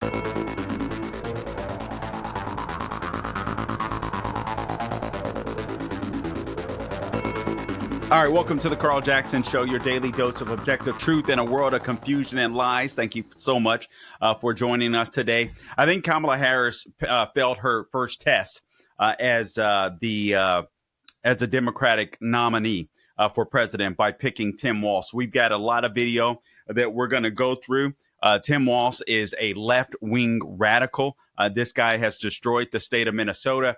All right, welcome to the Carl Jackson Show, your daily dose of objective truth in a world of confusion and lies. Thank you so much for joining us today. I think Kamala Harris failed her first test as the Democratic nominee for president by picking Tim Walz. We've got a lot of video that we're going to go through. Tim Walz is a left-wing radical. This guy has destroyed the state of Minnesota.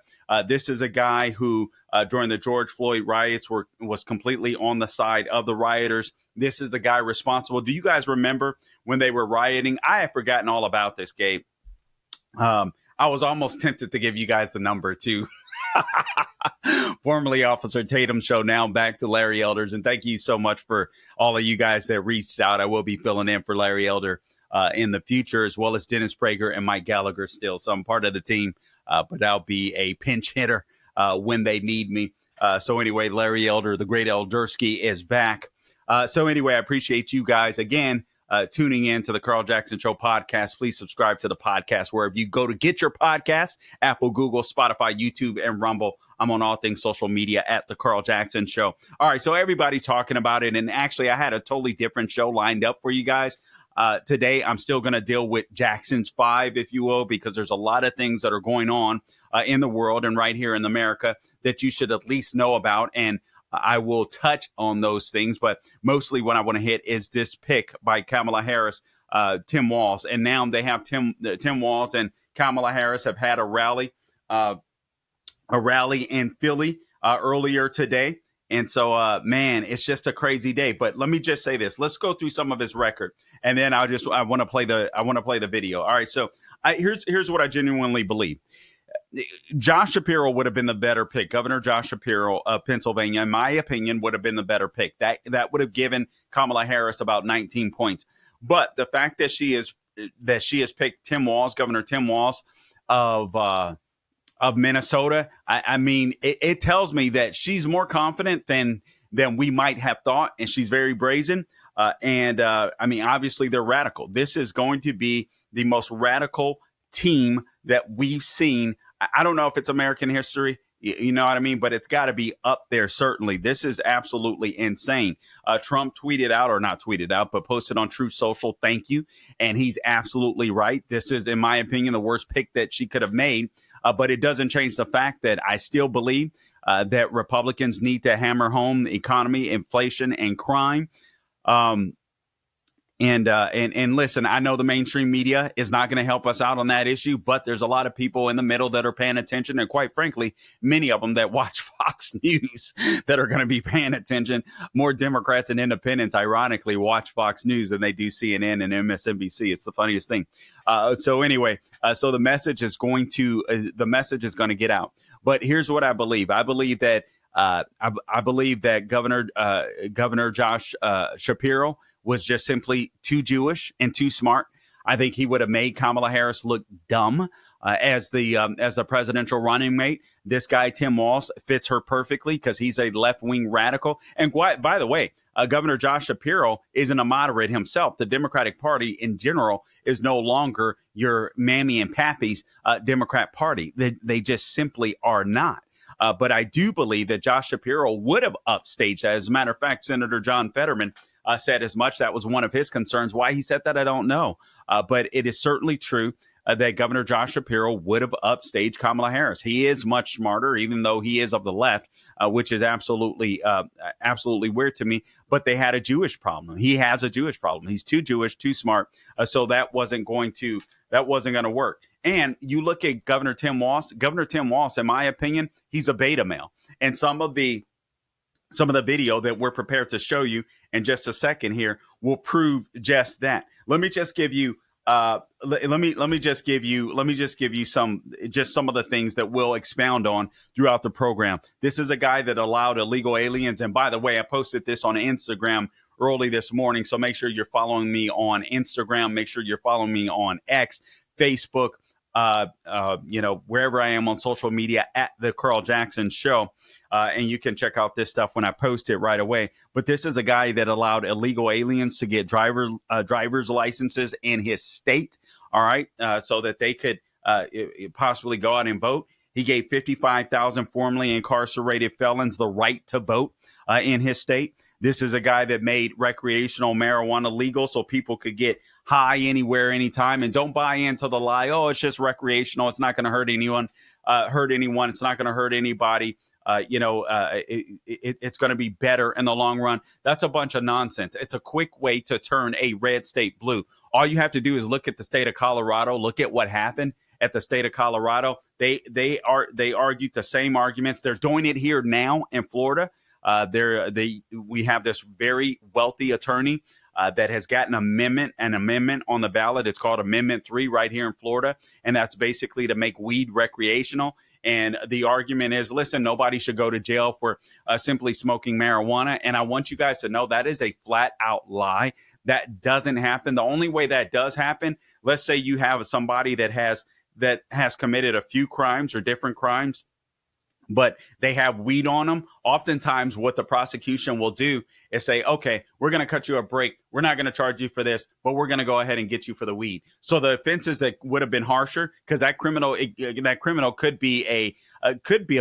This is a guy who, during the George Floyd riots, was completely on the side of the rioters. This is the guy responsible. Do you guys remember when they were rioting? I have forgotten all about this, Gabe. I was almost tempted to give you guys the number, too. Formerly Officer Tatum's show, now back to Larry Elder's. And thank you so much for all of you guys that reached out. I will be filling in for Larry Elder in the future, as well as Dennis Prager and Mike Gallagher still. So I'm part of the team, but I'll be a pinch hitter when they need me. So anyway, Larry Elder, the great Eldersky, is back. So anyway, I appreciate you guys again tuning in to the Carl Jackson Show podcast. Please subscribe to the podcast wherever you go to get your podcast: Apple, Google, Spotify, YouTube, and Rumble. I'm on all things social media at the Carl Jackson Show. All right, so everybody's talking about it, and actually I had a totally different show lined up for you guys. Today, I'm still going to deal with Jackson's 5, if you will, because there's a lot of things that are going on in the world and right here in America that you should at least know about. And I will touch on those things. But mostly what I want to hit is this pick by Kamala Harris, Tim Walz. And now they have Tim Walz and Kamala Harris have had a rally in Philly earlier today. And so, man, it's just a crazy day. But let me just say this. Let's go through some of his record, and then I want to play the video. All right. So here's what I genuinely believe. Josh Shapiro would have been the better pick. Governor Josh Shapiro of Pennsylvania, in my opinion, would have been the better pick. That would have given Kamala Harris about 19 points. But the fact that she has picked Tim Walz, Governor Tim Walz of Minnesota, I mean, it tells me that she's more confident than we might have thought, and she's very brazen. I mean, obviously, they're radical. This is going to be the most radical team that we've seen. I don't know if it's American history, you know what I mean? But it's got to be up there, certainly. This is absolutely insane. Trump tweeted out, or not tweeted out, but posted on Truth Social, thank you. And he's absolutely right. This is, in my opinion, the worst pick that she could have made. But it doesn't change the fact that I still believe that Republicans need to hammer home the economy, inflation, and crime. And listen, I know the mainstream media is not going to help us out on that issue, but there's a lot of people in the middle that are paying attention. And quite frankly, many of them that watch Fox News that are going to be paying attention. More Democrats and independents, ironically, watch Fox News than they do CNN and MSNBC. It's the funniest thing. So anyway, so the message is going to get out. But here's what I believe. I believe that Governor Josh Shapiro was just simply too Jewish and too smart. I think he would have made Kamala Harris look dumb as the presidential running mate. This guy, Tim Walz, fits her perfectly because he's a left-wing radical. And by the way, Governor Josh Shapiro isn't a moderate himself. The Democratic Party in general is no longer your mammy and pappy's Democrat Party. They just simply are not. But I do believe that Josh Shapiro would have upstaged that. As a matter of fact, Senator John Fetterman said as much. That was one of his concerns. Why he said that, I don't know. But it is certainly true that Governor Josh Shapiro would have upstaged Kamala Harris. He is much smarter, even though he is of the left, which is absolutely weird to me. But they had a Jewish problem. He has a Jewish problem. He's too Jewish, too smart. So that wasn't going to work. And you look at Governor Tim Walz. Governor Tim Walz, in my opinion, he's a beta male. And some of the video that we're prepared to show you in just a second here will prove just that. Let me just give you let me just give you some of the things that we'll expound on throughout the program. This is a guy that allowed illegal aliens. And by the way, I posted this on Instagram early this morning. So make sure you're following me on Instagram. Make sure you're following me on X, Facebook, wherever I am on social media at the Carl Jackson Show. And you can check out this stuff when I post it right away. But this is a guy that allowed illegal aliens to get driver's licenses in his state. all right, so that they could possibly go out and vote. He gave 55,000 formerly incarcerated felons the right to vote in his state. This is a guy that made recreational marijuana legal so people could get high anywhere, anytime, and don't buy into the lie. Oh, it's just recreational. It's not going to hurt anyone. It's not going to hurt anybody. It's going to be better in the long run. That's a bunch of nonsense. It's a quick way to turn a red state blue. All you have to do is look at the state of Colorado. Look at what happened at the state of Colorado. They argued the same arguments. They're doing it here now in Florida. We have this very wealthy attorney that has got an amendment on the ballot. It's called Amendment 3 right here in Florida, and that's basically to make weed recreational. And the argument is, listen, nobody should go to jail for simply smoking marijuana. And I want you guys to know that is a flat out lie. That doesn't happen. The only way that does happen, let's say you have somebody that has committed a few crimes or different crimes, but they have weed on them. Oftentimes what the prosecution will do is say, okay, we're going to cut you a break. We're not going to charge you for this, but we're going to go ahead and get you for the weed. So the offenses that would have been harsher, because that criminal could be a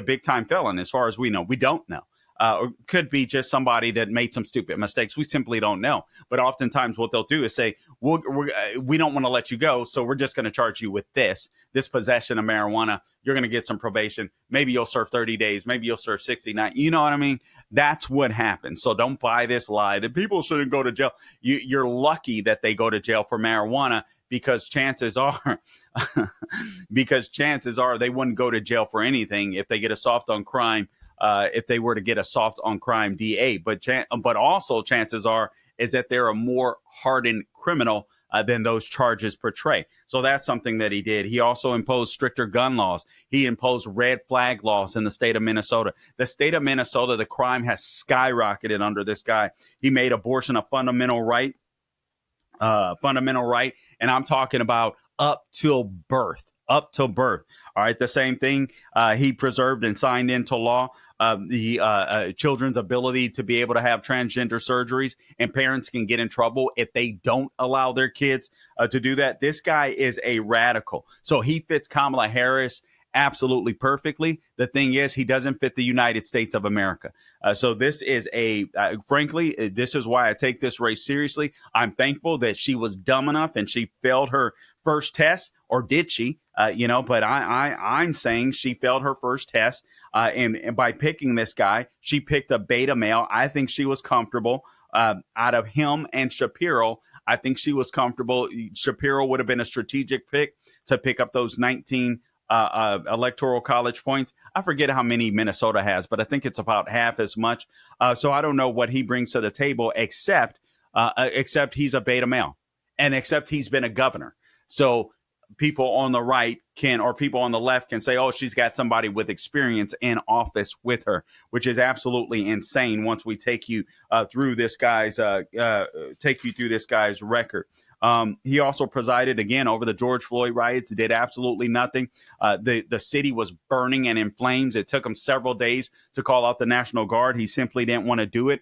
big time felon as far as we know. We don't know. Or could be just somebody that made some stupid mistakes. We simply don't know. But oftentimes what they'll do is say, we don't want to let you go, so we're just going to charge you with this possession of marijuana. You're going to get some probation. Maybe you'll serve 30 days. Maybe you'll serve 69. You know what I mean? That's what happens. So don't buy this lie that people shouldn't go to jail. You're lucky that they go to jail for marijuana, because chances are they wouldn't go to jail for anything if they get a soft on crime. If they were to get a soft on crime DA, but also chances are is that they're a more hardened criminal than those charges portray. So that's something that he did. He also imposed stricter gun laws. He imposed red flag laws in the state of Minnesota. The state of Minnesota, the crime has skyrocketed under this guy. He made abortion a fundamental right, and I'm talking about up till birth. All right. The same thing. He preserved and signed into law the children's ability to be able to have transgender surgeries, and parents can get in trouble if they don't allow their kids to do that. This guy is a radical. So he fits Kamala Harris absolutely perfectly. The thing is, he doesn't fit the United States of America. So this is frankly, this is why I take this race seriously. I'm thankful that she was dumb enough and she failed her first test, or did she? But I'm saying she failed her first test. And by picking this guy, she picked a beta male. I think she was comfortable out of him and Shapiro. I think she was comfortable. Shapiro would have been a strategic pick to pick up those 19 electoral college points. I forget how many Minnesota has, but I think it's about half as much. So I don't know what he brings to the table, except he's a beta male, and except he's been a governor. So people on the right or people on the left can say, oh, she's got somebody with experience in office with her, which is absolutely insane once we take you through this guy's record. He also presided again over the George Floyd riots. Did absolutely nothing. The city was burning and in flames. It took him several days to call out the National Guard. He simply didn't want to do it.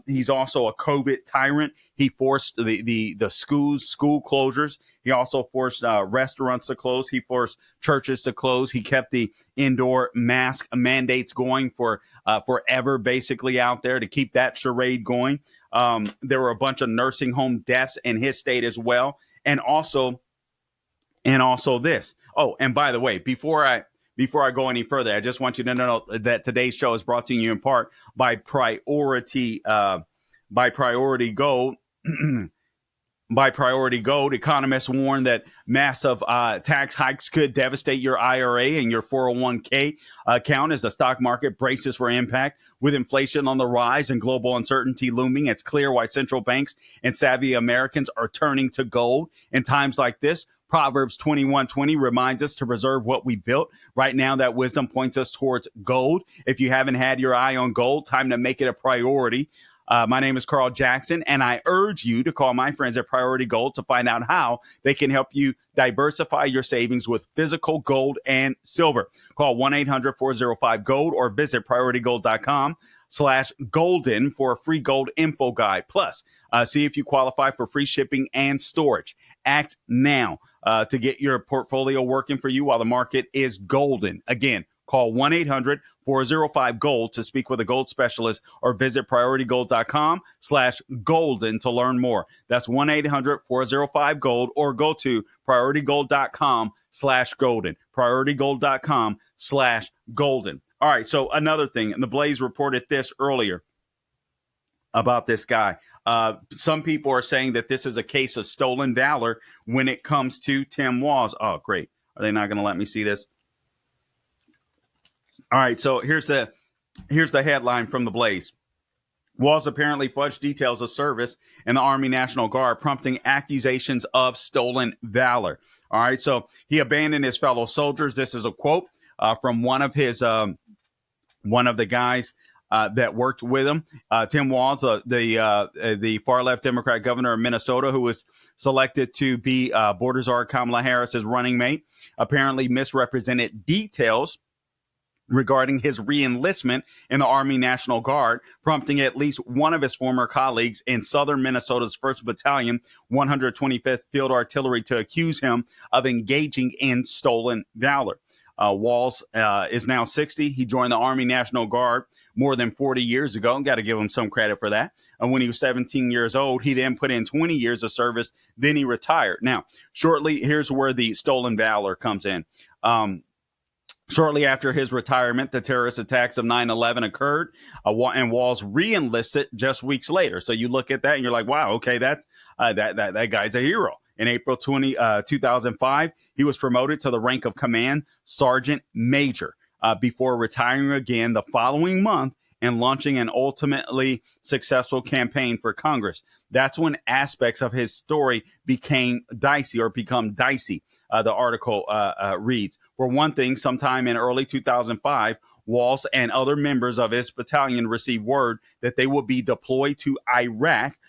He's also a COVID tyrant. He forced the school closures. He also forced restaurants to close. He forced churches to close. He kept the indoor mask mandates going for forever, basically out there, to keep that charade going. There were a bunch of nursing home deaths in his state as well. And also this. Oh, and by the way, before I go any further, I just want you to know that today's show is brought to you in part by Priority Gold. By Priority Gold, economists warn that massive tax hikes could devastate your IRA and your 401k account as the stock market braces for impact. With inflation on the rise and global uncertainty looming, it's clear why central banks and savvy Americans are turning to gold in times like this. Proverbs 21:20 reminds us to preserve what we built. Right now, that wisdom points us towards gold. If you haven't had your eye on gold, time to make it a priority. My name is Carl Jackson, and I urge you to call my friends at Priority Gold to find out how they can help you diversify your savings with physical gold and silver. Call 1-800-405-GOLD or visit prioritygold.com/golden for a free gold info guide. Plus, see if you qualify for free shipping and storage. Act now. to get your portfolio working for you while the market is golden. Again, call 1-800-405-GOLD to speak with a gold specialist or visit PriorityGold.com/golden to learn more. That's 1-800-405-GOLD or go to PriorityGold.com/golden. PriorityGold.com/golden. All right, so another thing, and the Blaze reported this earlier about this guy. Some people are saying that this is a case of stolen valor when it comes to Tim Walz. Oh, great. Are they not going to let me see this? All right, so here's the headline from the Blaze. Walz apparently fudged details of service in the Army National Guard, prompting accusations of stolen valor. All right, so he abandoned his fellow soldiers. This is a quote from one of the guys that worked with him. Tim Walz, the far left Democrat governor of Minnesota, who was selected to be border czar Kamala Harris's running mate, apparently misrepresented details regarding his reenlistment in the Army National Guard, prompting at least one of his former colleagues in southern Minnesota's 1st Battalion, 125th Field Artillery, to accuse him of engaging in stolen valor. Walz is now 60. He joined the Army National Guard more than 40 years ago. Got to give him some credit for that. And when he was 17 years old, he then put in 20 years of service. Then he retired. Now, here's where the stolen valor comes in. Shortly after his retirement, the terrorist attacks of 9/11 occurred, and Walz re-enlisted just weeks later. So you look at that and you're like, wow, okay, that guy's a hero. In April 2005, he was promoted to the rank of Command Sergeant Major before retiring again the following month and launching an ultimately successful campaign for Congress. That's when aspects of his story become dicey. The article reads. For one thing, sometime in early 2005, Walz and other members of his battalion received word that they would be deployed to Iraq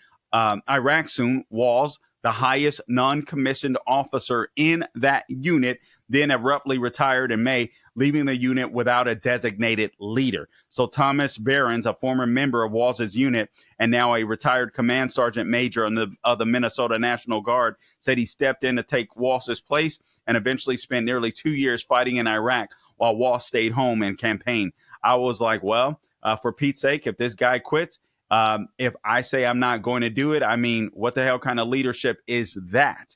soon. Walz, the highest non-commissioned officer in that unit, then abruptly retired in May, leaving the unit without a designated leader. So Thomas Behrens, a former member of Walz's unit and now a retired command sergeant major of the Minnesota National Guard, said he stepped in to take Walz's place and eventually spent nearly 2 years fighting in Iraq while Walz stayed home and campaigned. I was like, well, for Pete's sake, if this guy quits, if I say I'm not going to do it, I mean, what the hell kind of leadership is that?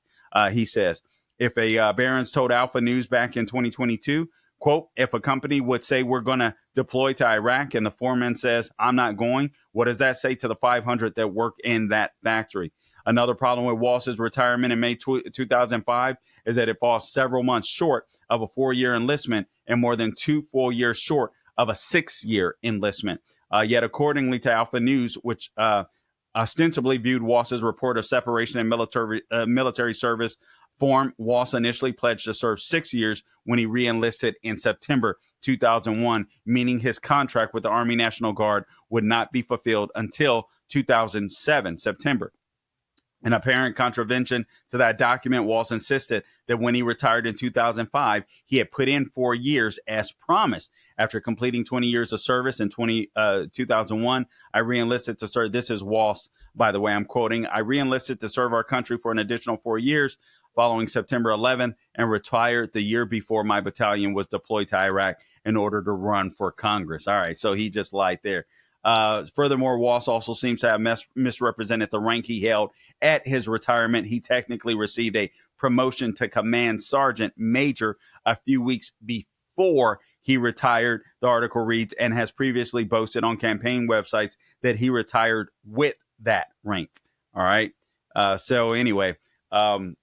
He says. If Behrens told Alpha News back in 2022, quote, if a company would say we're going to deploy to Iraq and the foreman says I'm not going, what does that say to the 500 that work in that factory? Another problem with Walz's retirement in May 2005 is that it falls several months short of a 4-year enlistment and more than 2 full years short of a 6-year enlistment. Yet, accordingly to Alpha News, which ostensibly viewed Walz's report of separation and military service form, Walz initially pledged to serve 6 years when he re-enlisted in September 2001, meaning his contract with the Army National Guard would not be fulfilled until 2007, September. In apparent contravention to that document, Walz insisted that when he retired in 2005, he had put in 4 years as promised. After completing 20 years of service in 2001, I re-enlisted to serve. This is Walz, by the way, I'm quoting. I re-enlisted to serve our country for an additional 4 years following September 11th and retired the year before my battalion was deployed to Iraq in order to run for Congress. All right, so he just lied there. Furthermore, Walz also seems to have misrepresented the rank he held at his retirement. He technically received a promotion to command sergeant major a few weeks before he retired, the article reads, and has previously boasted on campaign websites that he retired with that rank. All right. So anyway, it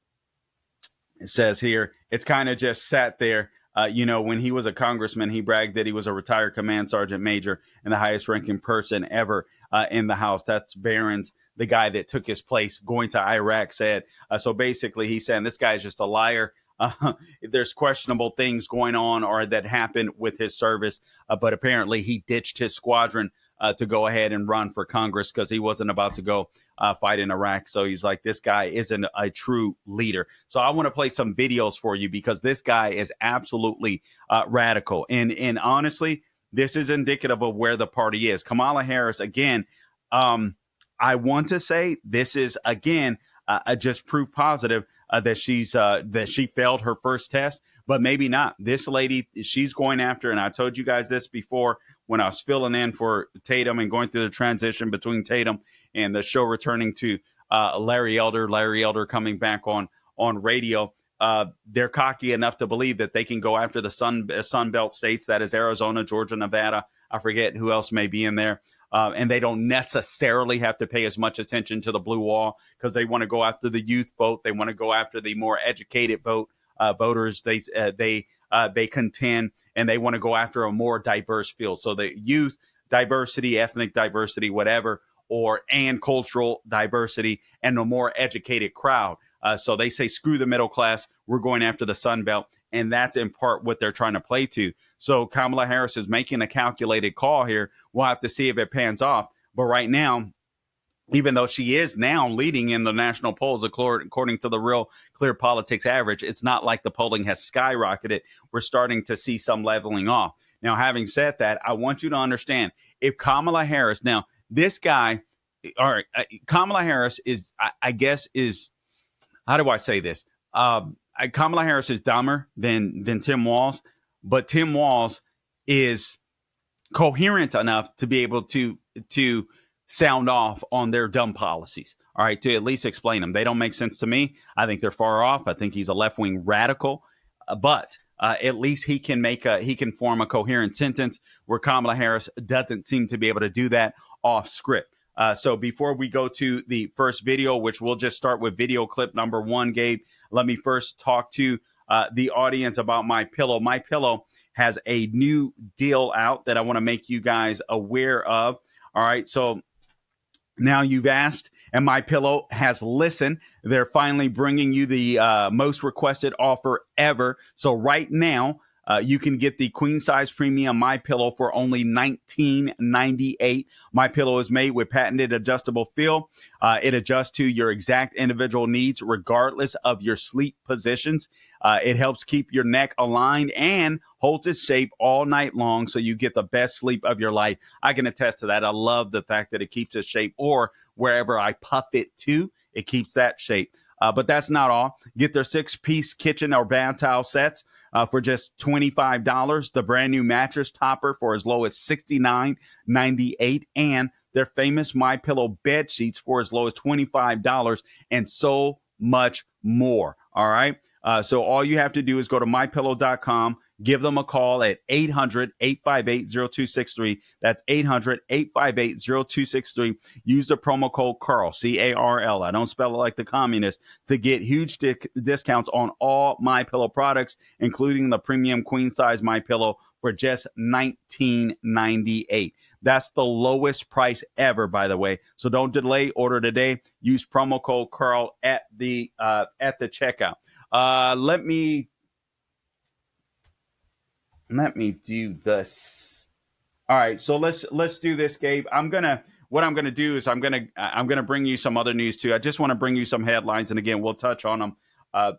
says here, it's kind of just sat there. When he was a congressman, he bragged that he was a retired command sergeant major and the highest ranking person ever in the House. That's Behrens, the guy that took his place going to Iraq, said. So basically, he's saying this guy is just a liar. There's questionable things going on or that happened with his service. But apparently he ditched his squadron to go ahead and run for Congress because he wasn't about to go fight in Iraq. So he's like, this guy isn't a true leader. So I want to play some videos for you because this guy is absolutely radical. And honestly, this is indicative of where the party is. Kamala Harris, again, I want to say this is, again, just proof positive that she failed her first test, but maybe not. This lady, she's going after, and I told you guys this before when I was filling in for Tatum and going through the transition between Tatum and the show returning to Larry Elder coming back on radio. They're cocky enough to believe that they can go after the Sun Belt states, that is Arizona, Georgia, Nevada. I forget who else may be in there. And they don't necessarily have to pay as much attention to the blue wall because they want to go after the youth vote. They want to go after the more educated voters. They contend, and they want to go after a more diverse field. So the youth diversity, ethnic diversity, whatever, and cultural diversity, and a more educated crowd. So they say, screw the middle class. We're going after the Sun Belt. And that's in part what they're trying to play to. So Kamala Harris is making a calculated call here. We'll have to see if it pans off. But right now, even though she is now leading in the national polls, according to the Real Clear Politics average, it's not like the polling has skyrocketed. We're starting to see some leveling off. Now, having said that, I want you to understand, if Kamala Harris, now this guy, all right, Kamala Harris is, I guess, how do I say this? Kamala Harris is dumber than Tim Walz, but Tim Walz is coherent enough to be able to sound off on their dumb policies. All right, to at least explain them. They don't make sense to me. I think they're far off. I think he's a left-wing radical, but at least he can form a coherent sentence where Kamala Harris doesn't seem to be able to do that off script. So before we go to the first video, which we'll just start with video clip number 1, Gabe, let me first talk to the audience about My Pillow. My Pillow has a new deal out that I want to make you guys aware of. All right, so now you've asked, and My Pillow has listened. They're finally bringing you the most requested offer ever. So right now, you can get the queen size premium My Pillow for only $19.98. My Pillow is made with patented adjustable feel. It adjusts to your exact individual needs, regardless of your sleep positions. It helps keep your neck aligned and holds its shape all night long, so you get the best sleep of your life. I can attest to that. I love the fact that it keeps its shape, or wherever I puff it to, it keeps that shape. But that's not all. Get their 6-piece kitchen or bath towel sets for just $25. The brand new mattress topper for as low as $69.98, and their famous My Pillow bed sheets for as low as $25, and so much more. All right. So all you have to do is go to mypillow.com, give them a call at 800-858-0263. That's 800-858-0263. Use the promo code CARL, C-A-R-L. I don't spell it like the communist, to get huge discounts on all My Pillow products, including the premium queen size My Pillow for just $19.98. That's the lowest price ever, by the way. So don't delay. Order today. Use promo code CARL at the checkout. Let me do this. All right, so let's do this, Gabe. What I'm gonna do is I'm gonna bring you some other news too. I just want to bring you some headlines, and again, we'll touch on them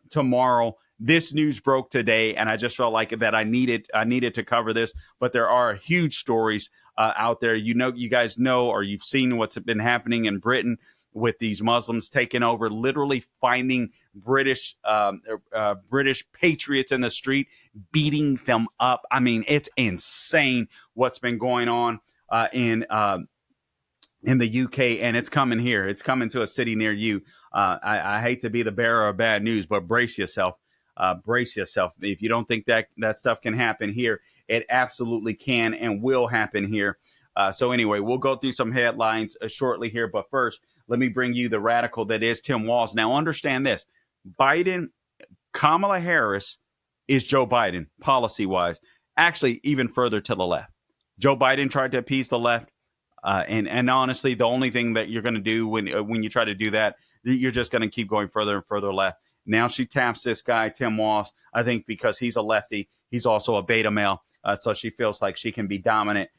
tomorrow. This news broke today, and I just felt like that I needed to cover this. But there are huge stories out there. You guys know, or you've seen what's been happening in Britain with these Muslims taking over, literally finding British patriots in the street, beating them up. I mean, it's insane what's been going on in the UK, and it's coming here. It's coming to a city near you. I hate to be the bearer of bad news, but brace yourself. Brace yourself. If you don't think that stuff can happen here, it absolutely can and will happen here. So anyway, we'll go through some headlines shortly here, but first, let me bring you the radical that is Tim Walz. Now, understand this. Kamala Harris is Joe Biden, policy-wise. Actually, even further to the left. Joe Biden tried to appease the left. And honestly, the only thing that you're going to do when you try to do that, you're just going to keep going further and further left. Now she taps this guy, Tim Walz, I think because he's a lefty. He's also a beta male. So she feels like she can be dominant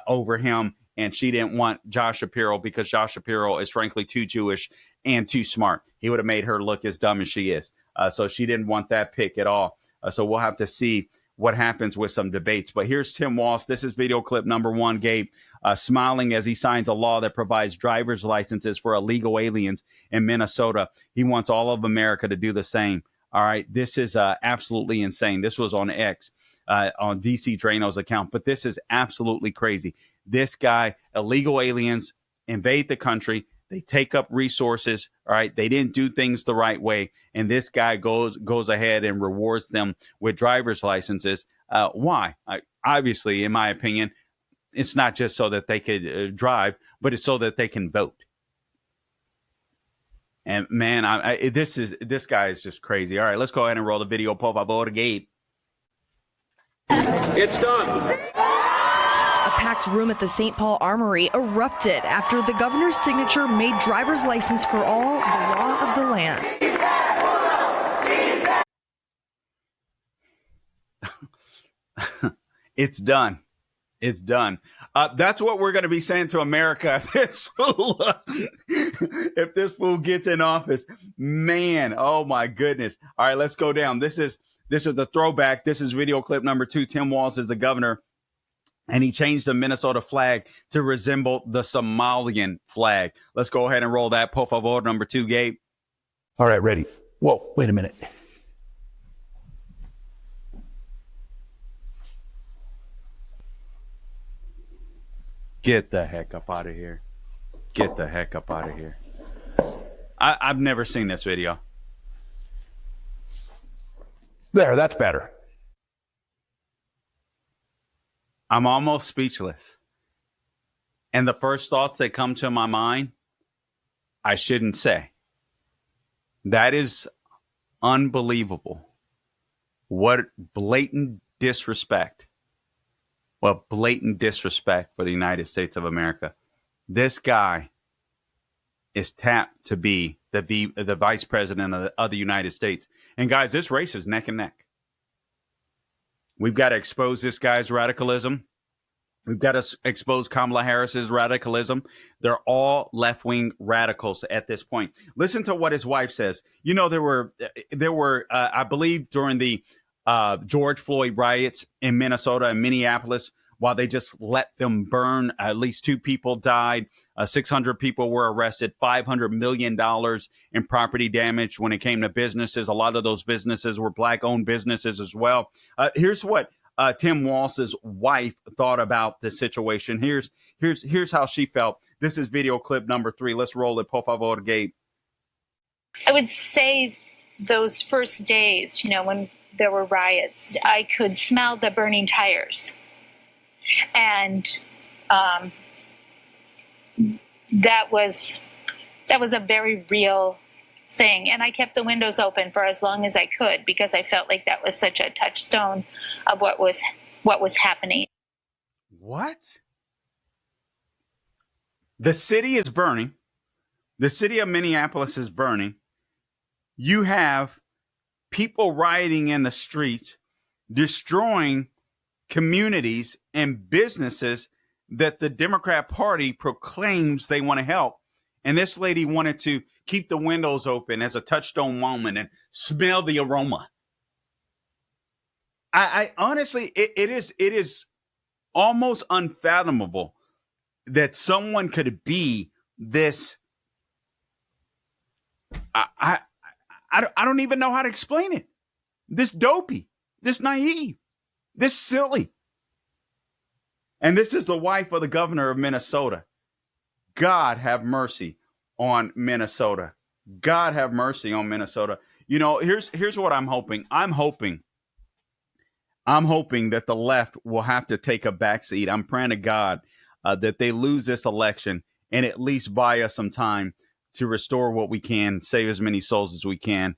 over him. And she didn't want Josh Shapiro because Josh Shapiro is frankly too Jewish and too smart. He would have made her look as dumb as she is. So she didn't want that pick at all. So we'll have to see what happens with some debates. But here's Tim Walz. This is video clip number one, Gabe, smiling as he signs a law that provides driver's licenses for illegal aliens in Minnesota. He wants all of America to do the same. All right. This is absolutely insane. This was on X, on DC Drano's account. But this is absolutely crazy. This guy, illegal aliens invade the country. They take up resources. All right. They didn't do things the right way. And this guy goes ahead and rewards them with driver's licenses. Why? Obviously, in my opinion, it's not just so that they could drive, but it's so that they can vote. And man, this guy is just crazy. All right, let's go ahead and roll the video. Por favor, Gabe. It's done. A packed room at the St. Paul Armory erupted after the governor's signature made driver's license for all the law of the land. It's done. It's done. That's what we're going to be saying to America if this fool gets in office. Man, oh my goodness. All right, let's go down. This is the throwback. This is video clip number 2. Tim Walz is the governor, and he changed the Minnesota flag to resemble the Somalian flag. Let's go ahead and roll that. Por favor, number 2, Gabe. All right, ready. Whoa, wait a minute. Get the heck up out of here. Get the heck up out of here. I've never seen this video. There, that's better. I'm almost speechless. And the first thoughts that come to my mind, I shouldn't say. That is unbelievable. What blatant disrespect. Well, blatant disrespect for the United States of America. This guy is tapped to be the vice president of the United States. And guys, this race is neck and neck. We've got to expose this guy's radicalism. We've got to expose Kamala Harris's radicalism. They're all left-wing radicals at this point. Listen to what his wife says. You know, there were, I believe, during the George Floyd riots in Minnesota and Minneapolis, while they just let them burn, at least 2 people died, 600 people were arrested, $500 million in property damage when it came to businesses. A lot of those businesses were Black-owned businesses as well. Here's what Tim Walz's wife thought about the situation. Here's how she felt. This is video clip number 3. Let's roll it. Por favor, Gabe. I would say those first days, when there were riots, I could smell the burning tires. And that was a very real thing. And I kept the windows open for as long as I could because I felt like that was such a touchstone of what was happening. What? The city is burning. The city of Minneapolis is burning. You have people rioting in the streets, destroying communities and businesses that the Democrat Party proclaims they want to help. And this lady wanted to keep the windows open as a touchstone moment and smell the aroma. I honestly, it is almost unfathomable that someone could be this. I don't even know how to explain it. This dopey, this naive, this silly. And this is the wife of the governor of Minnesota. God have mercy on Minnesota. God have mercy on Minnesota. Here's what I'm hoping. I'm hoping that the left will have to take a backseat. I'm praying to God that they lose this election and at least buy us some time to restore what we can, save as many souls as we can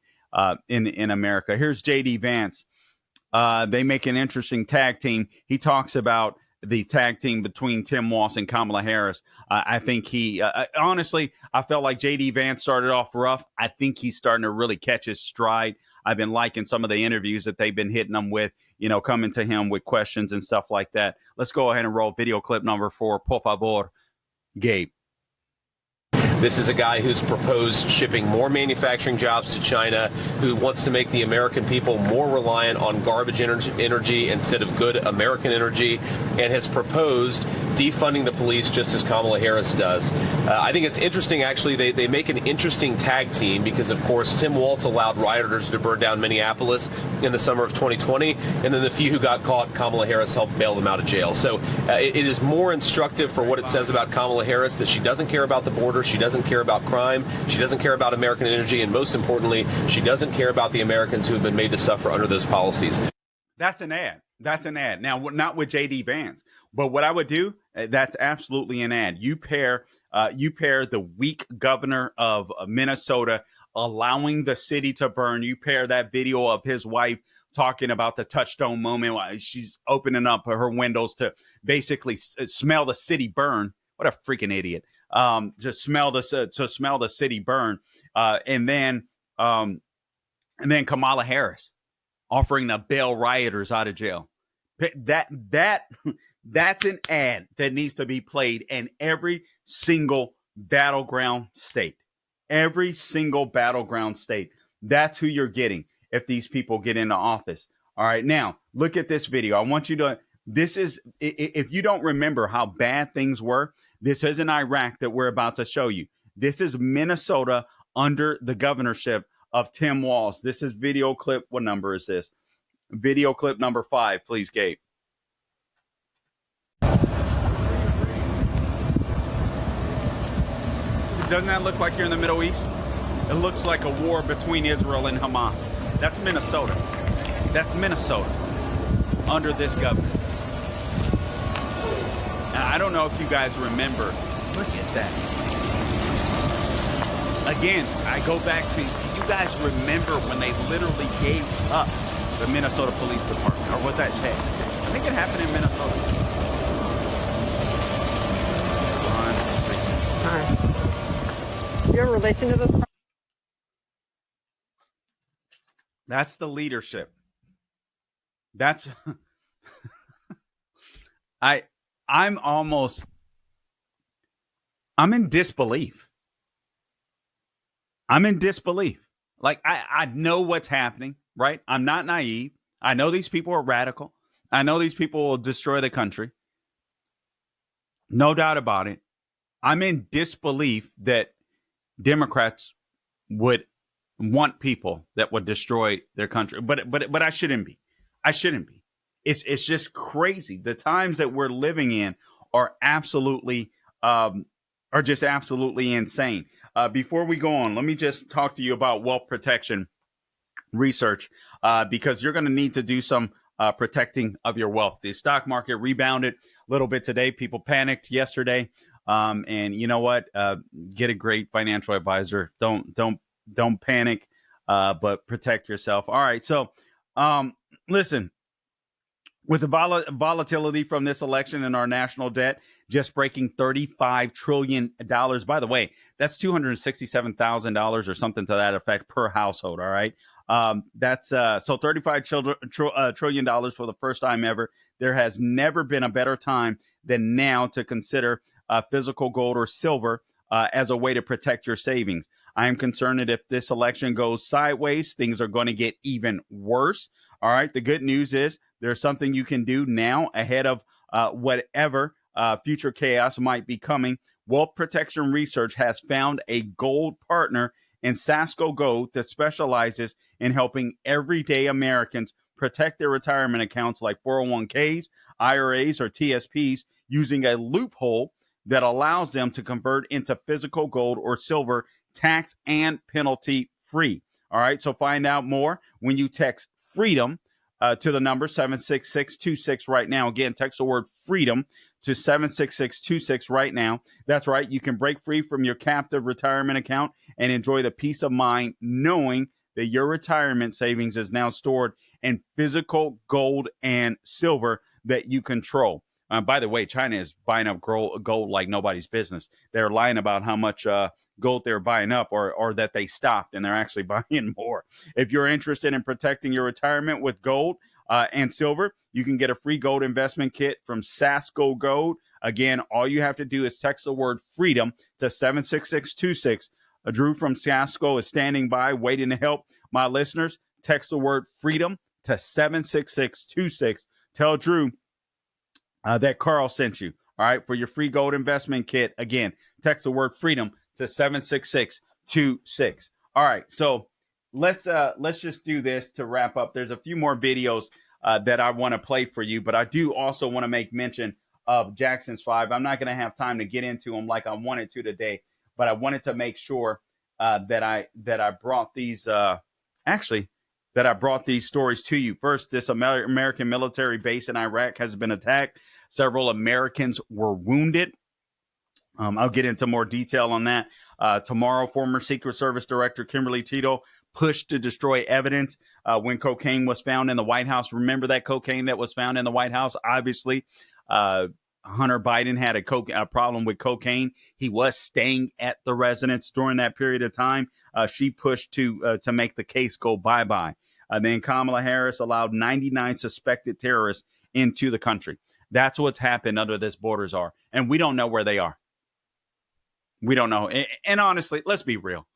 in America. Here's J.D. Vance. They make an interesting tag team. He talks about the tag team between Tim Walz and Kamala Harris. I think honestly, I felt like J.D. Vance started off rough. I think he's starting to really catch his stride. I've been liking some of the interviews that they've been hitting him with, coming to him with questions and stuff like that. Let's go ahead and roll video clip number 4. Por favor, Gabe. This is a guy who's proposed shipping more manufacturing jobs to China, who wants to make the American people more reliant on garbage energy instead of good American energy, and has proposed defunding the police just as Kamala Harris does. I think it's interesting, actually. They make an interesting tag team because, of course, Tim Walz allowed rioters to burn down Minneapolis in the summer of 2020, and then the few who got caught, Kamala Harris helped bail them out of jail. So it is more instructive for what it says about Kamala Harris that she doesn't care about the border, she doesn't care about crime, she doesn't care about American energy, and most importantly, she doesn't care about the Americans who have been made to suffer under those policies. That's an ad. That's an ad. Now, not with J.D. Vance, but what I would do, that's absolutely an ad. You pair the weak governor of Minnesota allowing the city to burn. You pair that video of his wife talking about the touchstone moment while she's opening up her windows to basically smell the city burn. What a freaking idiot! To smell the city burn, and then Kamala Harris offering to bail rioters out of jail. That's an ad that needs to be played in every single battleground state. Every single battleground state. That's who you're getting if these people get into office. All right, now look at this video. I want you to, this is, if you don't remember how bad things were, this isn't Iraq that we're about to show you. This is Minnesota under the governorship of Tim Walz. This is video clip. What number is this? Video clip number 5, please, Gabe. Doesn't that look like you're in the Middle East? It looks like a war between Israel and Hamas. That's Minnesota. That's Minnesota under this governor. And I don't know if you guys remember. Look at that. Again, I go back to, do you guys remember when they literally gave up the Minnesota Police Department? Or was that Ted? I think it happened in Minnesota. Hi. Do you have a relation to this? That's the leadership. That's I'm in disbelief. I'm in disbelief. Like, I know what's happening, right? I'm not naive. I know these people are radical. I know these people will destroy the country. No doubt about it. I'm in disbelief that Democrats would want people that would destroy their country. But I shouldn't be. I shouldn't be. It's just crazy. The times that we're living in are absolutely just absolutely insane. Before we go on, let me just talk to you about wealth protection research, because you're going to need to do some protecting of your wealth. The stock market rebounded a little bit today. People panicked yesterday. And you know what? Get a great financial advisor. Don't panic, but protect yourself. All right. So, listen, with the volatility from this election and our national debt just breaking $35 trillion. By the way, that's $267,000 or something to that effect per household. All right. That's so $35 trillion for the first time ever. There has never been a better time than now to consider physical gold or silver as a way to protect your savings. I am concerned that if this election goes sideways, things are going to get even worse. All right. The good news is there's something you can do now ahead of whatever future chaos might be coming. Wealth Protection Research has found a gold partner in Sasco Gold that specializes in helping everyday Americans protect their retirement accounts like 401ks, IRAs, or TSPs using a loophole that allows them to convert into physical gold or silver tax and penalty free. All right. So find out more when you text freedom to the number 76626 right now. Again, text the word freedom to 76626 right now. That's right. You can break free from your captive retirement account and enjoy the peace of mind knowing that your retirement savings is now stored in physical gold and silver that you control. By the way, China is buying up gold like nobody's business. They're lying about how much gold they're buying up or that they stopped, and they're actually buying more. If you're interested in protecting your retirement with gold, and silver. You can get a free gold investment kit from Sasco Gold. Again, all you have to do is text the word freedom to 76626. Drew from Sasco is standing by, waiting to help my listeners. Text the word freedom to 76626. Tell Drew that Carl sent you. All right, for your free gold investment kit. Again, text the word freedom to 76626. All right, so let's just do this to wrap up. There's a few more videos that I want to play for you, but I do also want to make mention of Jackson's 5. I'm not going to have time to get into them like I wanted to today, but I wanted to make sure that I brought these that I brought these stories to you. First, this American military base in Iraq has been attacked. Several Americans were wounded. I'll get into more detail on that tomorrow. Former Secret Service Director Kimberly Tito pushed to destroy evidence when cocaine was found in the White House. Remember that cocaine that was found in the White House? Obviously, Hunter Biden had a problem with cocaine. He was staying at the residence during that period of time. She pushed to make the case go bye-bye. Then Kamala Harris allowed 99 suspected terrorists into the country. That's what's happened under this border czar. And we don't know where they are. We don't know. And honestly, let's be real.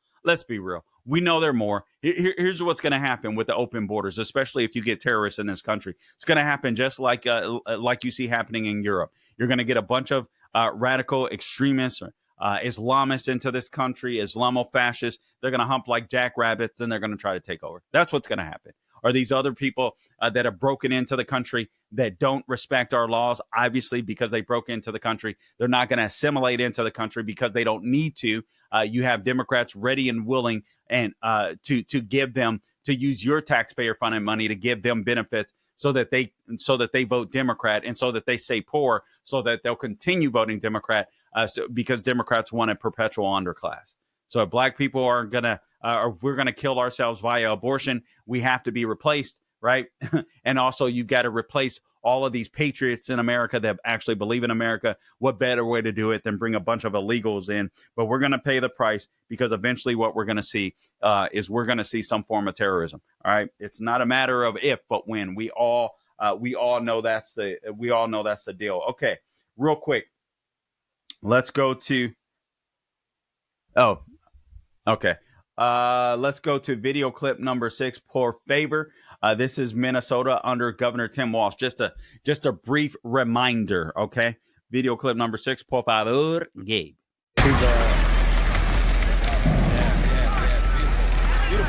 We know there are more. Here's what's going to happen with the open borders, especially if you get terrorists in this country. It's going to happen just like you see happening in Europe. You're going to get a bunch of radical extremists, Islamists into this country, Islamofascists. They're going to hump like jackrabbits, and they're going to try to take over. That's what's going to happen. Or these other people that have broken into the country that don't respect our laws, obviously, because they broke into the country. They're not going to assimilate into the country because they don't need to. You have Democrats ready and willing and to give them, to use your taxpayer funded money to give them benefits so that they vote Democrat, and so that they stay poor, so that they'll continue voting Democrat because Democrats want a perpetual underclass. So if black people are going to, or we're going to kill ourselves via abortion, we have to be replaced, right? And also you got to replace all of these patriots in America that actually believe in America. What better way to do it than bring a bunch of illegals in? But we're going to pay the price, because eventually what we're going to see is we're going to see some form of terrorism. All right. It's not a matter of if, but when. We all know that's the deal. Okay. Real quick. Let's go to, let's go to video clip number 6, por favor. This is Minnesota under Governor Tim Walz. Just a brief reminder, okay? Video clip number 6, por favor, Gabe. Beautiful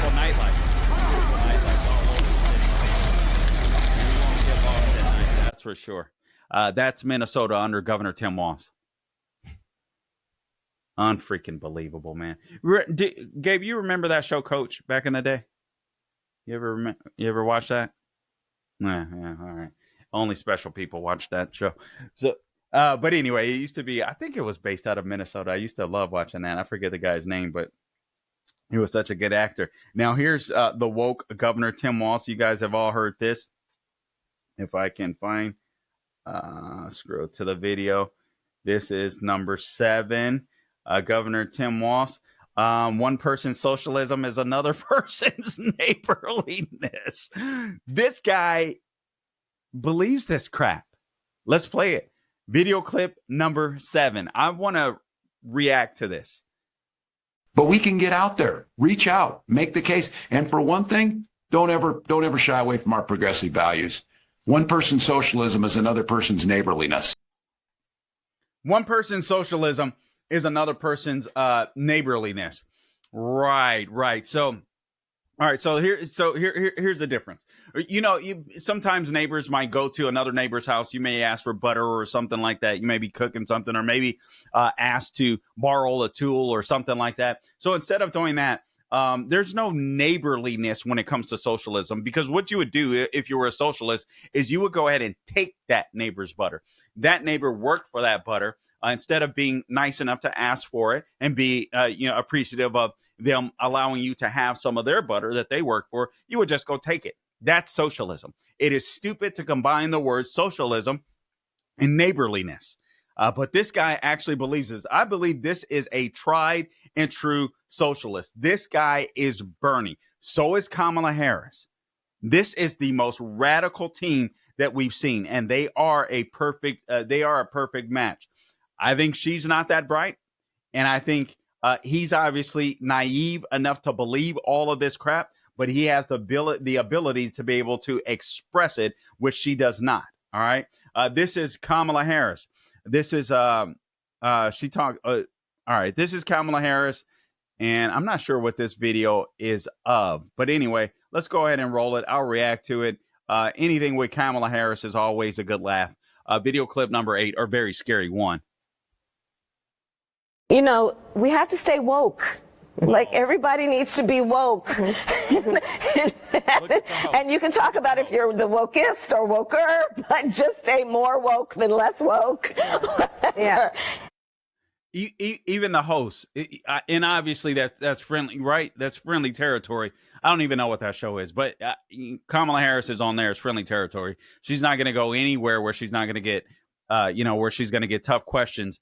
nightlife. Beautiful nightlife all over the city. And we won't get lost at night, that's for sure. That's Minnesota under Governor Tim Walz. Unfreaking believable, man. Gabe, you remember that show, Coach, back in the day? You ever watch that? Yeah, all right. Only special people watch that show. So, but anyway, it used to be, I think it was based out of Minnesota. I used to love watching that. I forget the guy's name, but he was such a good actor. Now, here's the woke Governor Tim Walz. You guys have all heard this. If I can find, scroll to the video. This is number 7. Governor Tim Walz. One person's socialism is another person's neighborliness. This guy believes this crap. Let's play it. Video clip number 7. I want to react to this. But we can get out there, reach out, make the case. And for one thing, don't ever shy away from our progressive values. One person's socialism is another person's neighborliness. One person's socialism is another person's neighborliness. Right. So, all right. So here's the difference. You know, sometimes neighbors might go to another neighbor's house. You may ask for butter or something like that. You may be cooking something, or maybe ask to borrow a tool or something like that. So instead of doing that, there's no neighborliness when it comes to socialism, because what you would do if you were a socialist is you would go ahead and take that neighbor's butter. That neighbor worked for that butter. Instead of being nice enough to ask for it and be appreciative of them allowing you to have some of their butter that they work for, you would just go take it. That's socialism. It is stupid to combine the words socialism and neighborliness. But this guy actually believes this. I believe this is a tried and true socialist. This guy is Bernie. So is Kamala Harris. This is the most radical team that we've seen, and they are a perfect match. I think she's not that bright, and I think he's obviously naive enough to believe all of this crap, but he has the ability to be able to express it, which she does not. All right. This is Kamala Harris. This is all right. This is Kamala Harris, and I'm not sure what this video is of, but anyway, let's go ahead and roll it. I'll react to it. Anything with Kamala Harris is always a good laugh. Video clip number 8, or very scary one. You know, we have to stay woke. Like, everybody needs to be woke. and you can talk about if you're the wokest or woker, but just stay more woke than less woke. Yeah. Even the host, and obviously that's friendly, right? That's friendly territory. I don't even know what that show is, but Kamala Harris is on there. It's friendly territory. She's not going to go anywhere where she's not going to get, where she's going to get tough questions.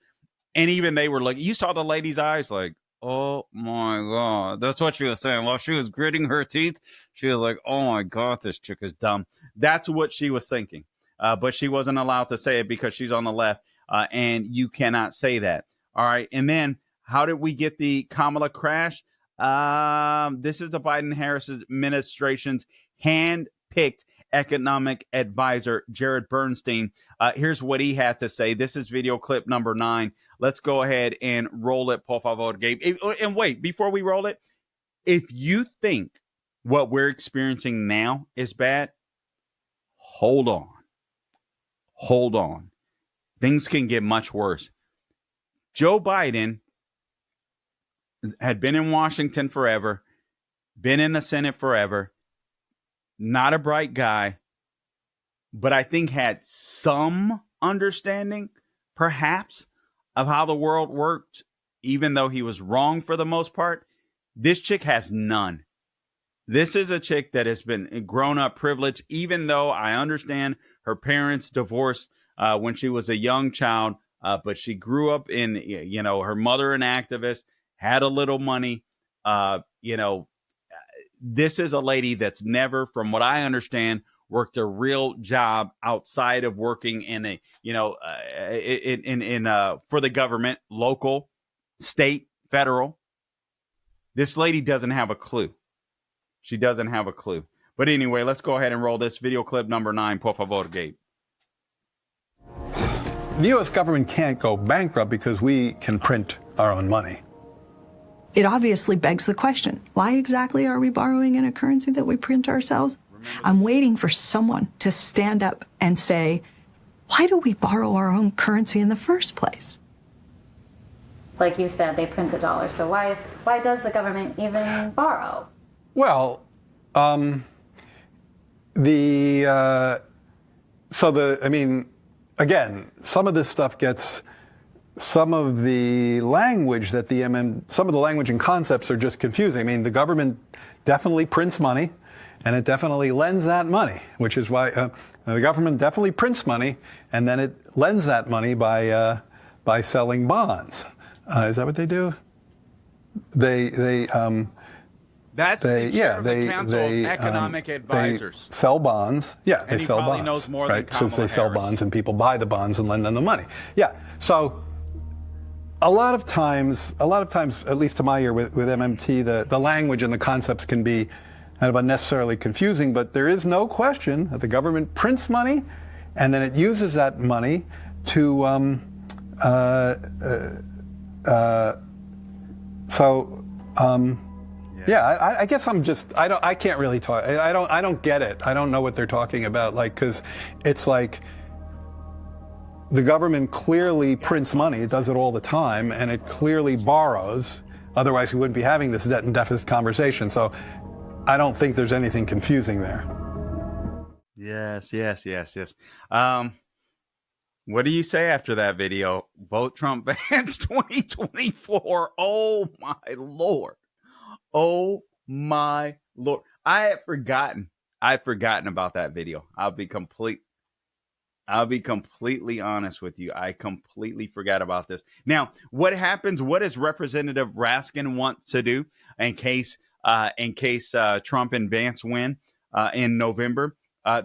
And even they were like, you saw the lady's eyes, like, oh my God. That's what she was saying. While she was gritting her teeth, she was like, oh my God, this chick is dumb. That's what she was thinking. But she wasn't allowed to say it because she's on the left, and you cannot say that. All right. And then how did we get the Kamala crash? This is the Biden-Harris administration's hand-picked economic advisor, Jared Bernstein. Here's what he had to say. This is video clip number 9. Let's go ahead and roll it, por favor, Gabe. And wait, before we roll it, if you think what we're experiencing now is bad, hold on. Hold on. Things can get much worse. Joe Biden had been in Washington forever, been in the Senate forever, not a bright guy, but I think had some understanding, perhaps, of how the world worked, even though he was wrong for the most part. This chick has none. This is a chick that has been grown up privileged, even though I understand her parents divorced when she was a young child. But she grew up in, her mother an activist, had a little money. This is a lady that's never, from what I understand, worked a real job outside of working in a, for the government, local, state, federal. This lady doesn't have a clue. She doesn't have a clue. But anyway, let's go ahead and roll this video clip number 9, por favor, Gabe. The U.S. government can't go bankrupt because we can print our own money. It obviously begs the question, why exactly are we borrowing in a currency that we print ourselves? I'm waiting for someone to stand up and say, why do we borrow our own currency in the first place? Like you said, they print the dollar. So why does the government even borrow? Well, again, some of this stuff gets, some of the language that some of the language and concepts are just confusing. I mean, the government definitely prints money, and it definitely lends that money, which is why the government definitely prints money, and then it lends that money by selling bonds. Is that what they do? That's the Council of Economic Advisors. They sell bonds. Yeah, they sell bonds. He probably knows more than Kamala Since they sell Harris. bonds and people buy the bonds and lend them the money. Yeah. So a lot of times, at least to my ear with MMT, the language and the concepts can be kind of unnecessarily confusing, but there is no question that the government prints money and then it uses that money to I guess I can't really talk. I don't get it. I don't know what they're talking about. Like, cause it's like the government clearly prints money. It does it all the time, and it clearly borrows. Otherwise we wouldn't be having this debt and deficit conversation. So I don't think there's anything confusing there. Yes. What do you say after that video? Vote Trump Vance 2024. Oh my Lord. Oh my Lord. I had forgotten about that video. I'll be completely honest with you. I completely forgot about this. Now, what happens? What does Representative Raskin want to do in case Trump and Vance win? in November.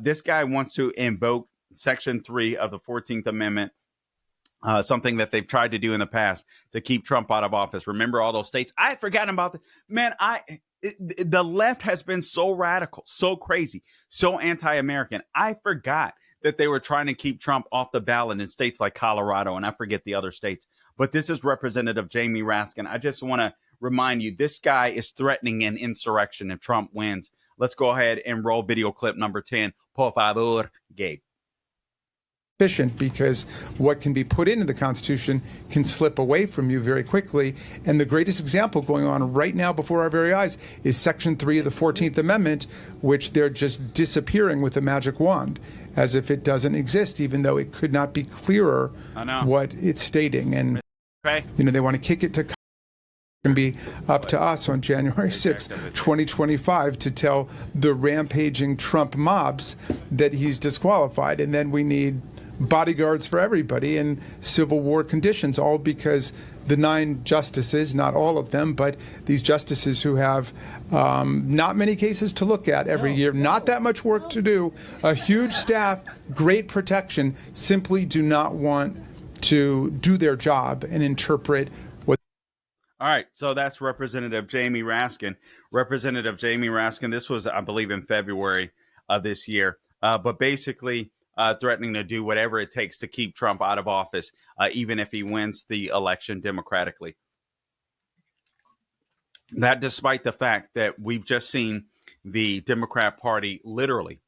This guy wants to invoke Section 3 of the 14th Amendment, something that they've tried to do in the past to keep Trump out of office. Remember all those states? I had forgotten about the man. The left has been so radical, so crazy, so anti-American. I forgot that they were trying to keep Trump off the ballot in states like Colorado, and I forget the other states. But this is Representative Jamie Raskin. I just want to remind you, this guy is threatening an insurrection if Trump wins. Let's go ahead and roll video clip number 10. Por favor, Gabe. Because what can be put into the Constitution can slip away from you very quickly. And the greatest example going on right now before our very eyes is Section 3 of the 14th Amendment, which they're just disappearing with a magic wand, as if it doesn't exist, even though it could not be clearer what it's stating. And, they want to kick it to can be up to us on January 6, 2025, to tell the rampaging Trump mobs that he's disqualified. And then we need bodyguards for everybody in civil war conditions, all because the 9 justices, not all of them, but these justices who have not many cases to look at every year, not that much work to do, a huge staff, great protection, simply do not want to do their job and interpret what. All right, so that's Representative Jamie Raskin. Representative Jamie Raskin, this was, I believe, in February of this year, but basically threatening to do whatever it takes to keep Trump out of office, even if he wins the election democratically. That despite the fact that we've just seen the Democrat Party literally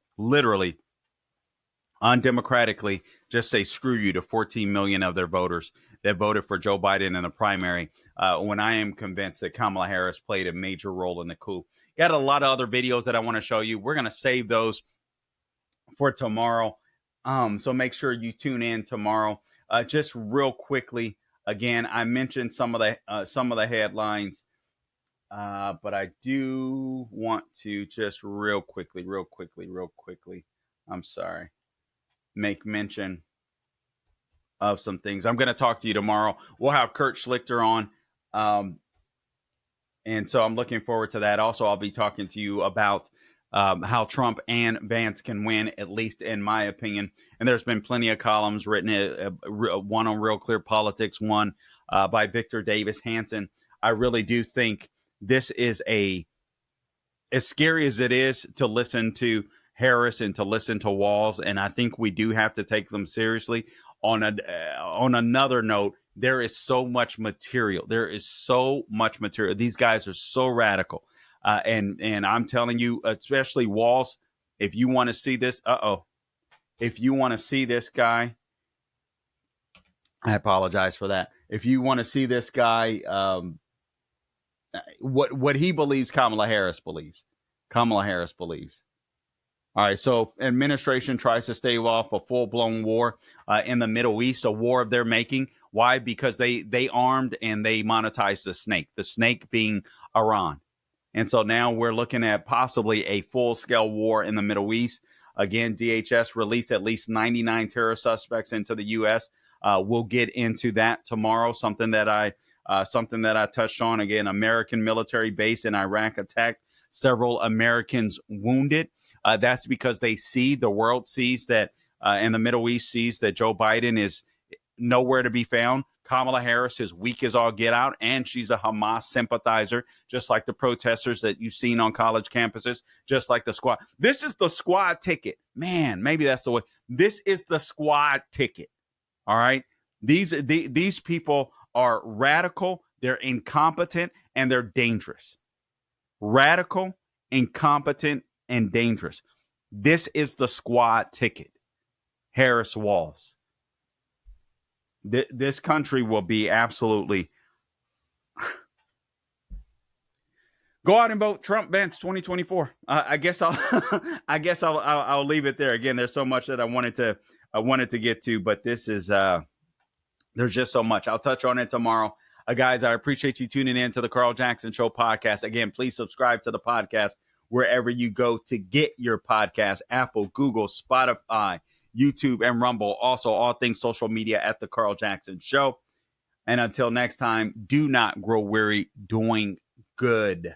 undemocratically just say screw you to 14 million of their voters that voted for Joe Biden in the primary, when I am convinced that Kamala Harris played a major role in the coup. Got a lot of other videos that I want to show you. We're going to save those for tomorrow. So make sure you tune in tomorrow. Just real quickly, again, I mentioned some of the headlines, but I do want to just real quickly, I'm sorry, make mention of some things. I'm going to talk to you tomorrow. We'll have Kurt Schlichter on. And so I'm looking forward to that. Also, I'll be talking to you about how Trump and Vance can win, at least in my opinion. And there's been plenty of columns written, one on Real Clear Politics, one by Victor Davis Hanson. I really do think this is as scary as it is to listen to Harris and to listen to Walz, and I think we do have to take them seriously. On another note, there is so much material. These guys are so radical. And I'm telling you, especially Walz, if you want to see this, if you want to see this guy, I apologize for that. If you want to see this guy, what he believes, Kamala Harris believes. All right, so administration tries to stave off a full-blown war in the Middle East, a war of their making. Why? Because they armed and they monetized the snake being Iran. And so now we're looking at possibly a full-scale war in the Middle East. Again, DHS released at least 99 terror suspects into the U.S. We'll get into that tomorrow, something that I touched on. Again, American military base in Iraq attacked, several Americans wounded. That's because the world sees that, and the Middle East sees that Joe Biden is nowhere to be found. Kamala Harris is weak as all get out, and she's a Hamas sympathizer, just like the protesters that you've seen on college campuses, just like the squad. This is the squad ticket. Man, maybe that's the way. This is the squad ticket. All right? These people are radical, they're incompetent, and they're dangerous. Radical, incompetent, and dangerous. This is the squad ticket. Harris Walz. This country will be absolutely. Go out and vote Trump Vance 2024. I guess I'll leave it there. Again, there's so much that I wanted to get to, but this is there's just so much. I'll touch on it tomorrow. Guys, I appreciate you tuning in to the Carl Jackson Show podcast. Again, please subscribe to the podcast wherever you go to get your podcast: Apple, Google, Spotify, YouTube, and Rumble. Also, all things social media at the Carl Jackson Show. And until next time, do not grow weary doing good.